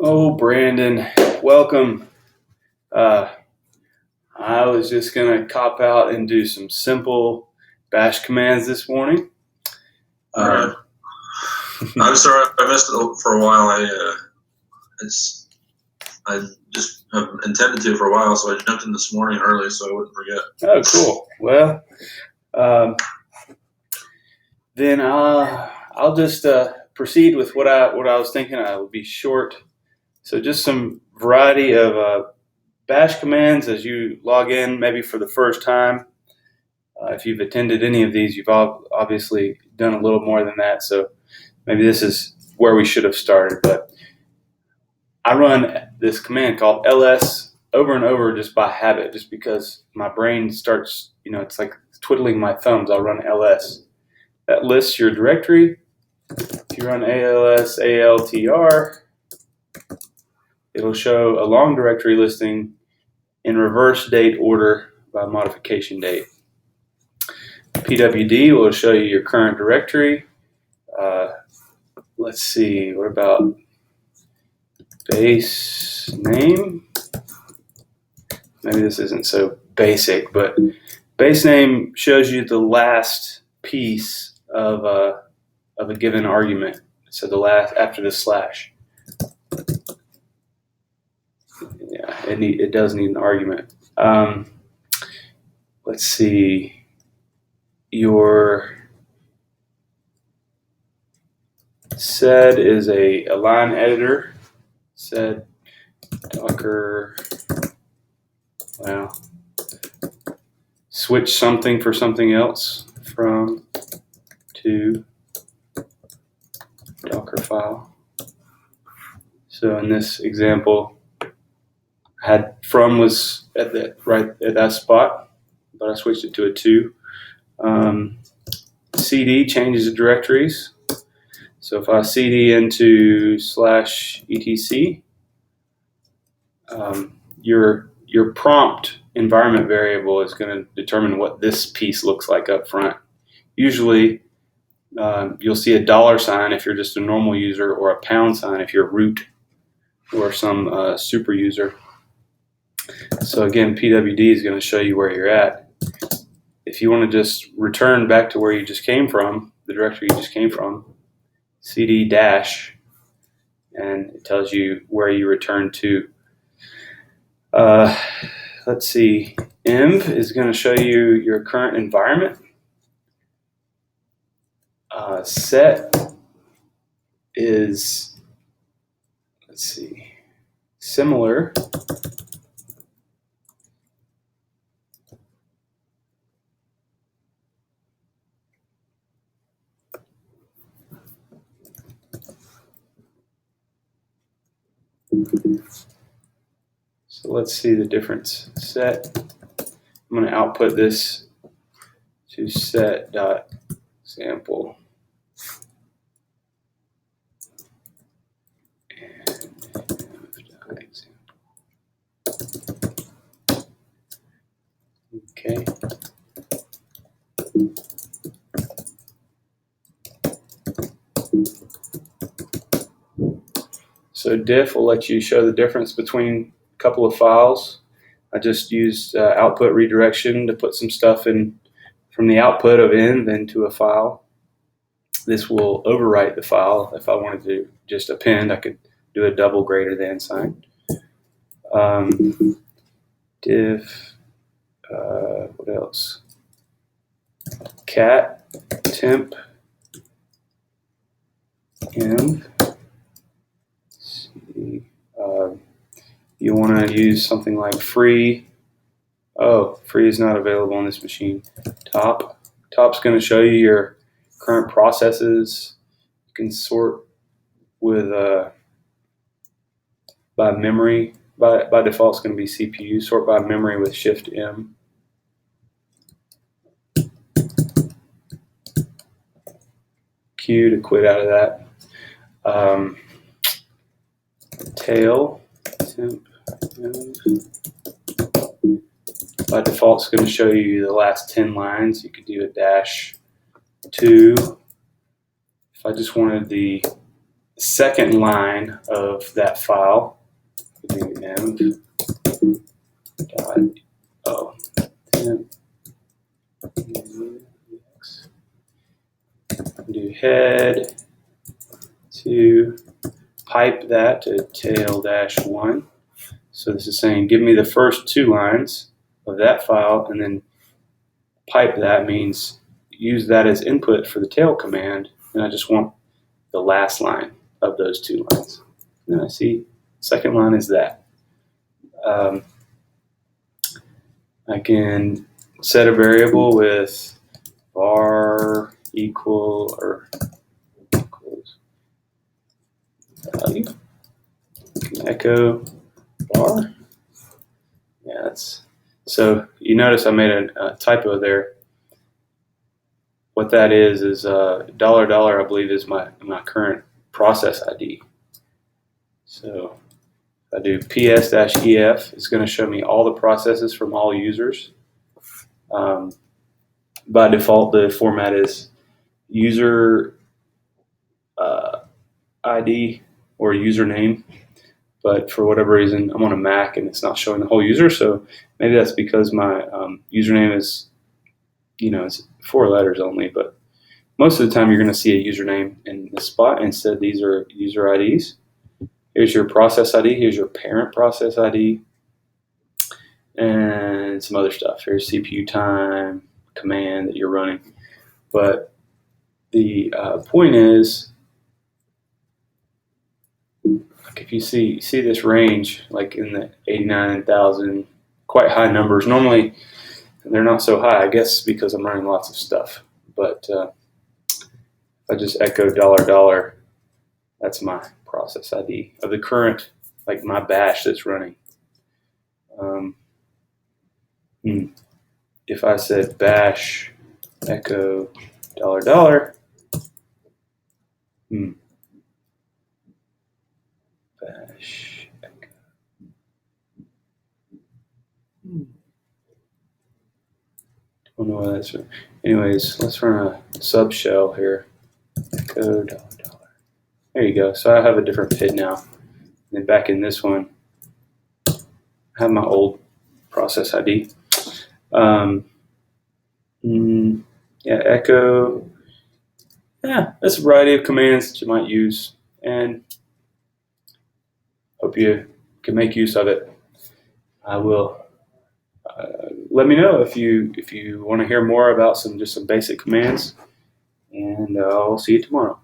Oh, Brandon, welcome. Uh, I was just going to cop out and do some simple bash commands this morning. All right. I'm sorry I missed it for a while. I just have intended to for a while, so I jumped in this morning early so I wouldn't forget. Oh, cool. Well, then I'll just proceed with what I was thinking. I will be short. So just some variety of bash commands as you log in, maybe for the first time. If you've attended any of these, you've obviously done a little more than that. So maybe this is where we should have started. But I run this command called ls over and over just by habit, just because my brain starts, it's like twiddling my thumbs. I'll run ls. That lists your directory. If you run als altr, it'll show a long directory listing in reverse date order by modification date. pwd will show you your current directory. Let's see, what about base name? Maybe this isn't so basic, but base name shows you the last piece of a given argument. So the last after the slash. Yeah, it does need an argument. Let's see. Your sed is a line editor. Sed docker. Well, switch something for something else from to Docker file. So in this example, I had from was right at that spot, but I switched it to a to. CD changes the directories. So if I cd into /etc, your prompt environment variable is going to determine what this piece looks like up front. Usually, you'll see a $sign if you're just a normal user, or a pound sign if you're root or some super user. So again, pwd is going to show you where you're at. If you want to just return back to where you just came from, the directory you just came from, cd dash, and it tells you where you return to. Let's see, env is going to show you your current environment. Set is, let's see, similar. So let's see the difference. Set, I'm going to output this to set.example. Okay. So diff will let you show the difference between a couple of files. I just used output redirection to put some stuff in from the output of env into a file. This will overwrite the file. If I wanted to just append, I could do a double greater than sign. Diff, what else? Cat, temp, env. You want to use something like free. Oh, free is not available on this machine. Top's going to show you your current processes. You can sort with by memory. By default, it's going to be CPU. Sort by memory with Shift M. Q to quit out of that. Tail, temp, by default, it's going to show you the last 10 lines. You could do a -2. If I just wanted the second line of that file, env dot oh temp do head to pipe that to tail-1. So this is saying give me the first 2 lines of that file, and then pipe that means use that as input for the tail command, and I just want the last line of those 2 lines. And I see second line is that. I can set a variable with var equal or equals value. Can echo var. Yeah, that's so. You notice I made a typo there. What that is $, I believe, is my current process ID. So if I do ps-ef, it's going to show me all the processes from all users. By default, the format is user ID or username, but for whatever reason, I'm on a Mac and it's not showing the whole user. So maybe that's because my username is, it's 4 letters only. But most of the time, you're going to see a username in this spot. Instead, these are user IDs. Here's your process ID. Here's your parent process ID, and some other stuff. Here's CPU time, command that you're running. But the point is, like if you see this range, like in the 89,000, quite high numbers. Normally, they're not so high, I guess, because I'm running lots of stuff. But if I just echo $, that's my process ID of the current, like my bash that's running. If I said bash echo $, bash echo. Don't know why that's. Anyways, let's run a sub shell here. Echo $. There you go. So I have a different PID now. And then back in this one, I have my old process ID. Yeah, echo. Yeah, that's a variety of commands that you might use, and hope you can make use of it. I will. Let me know if you want to hear more about some basic commands, and I'll see you tomorrow.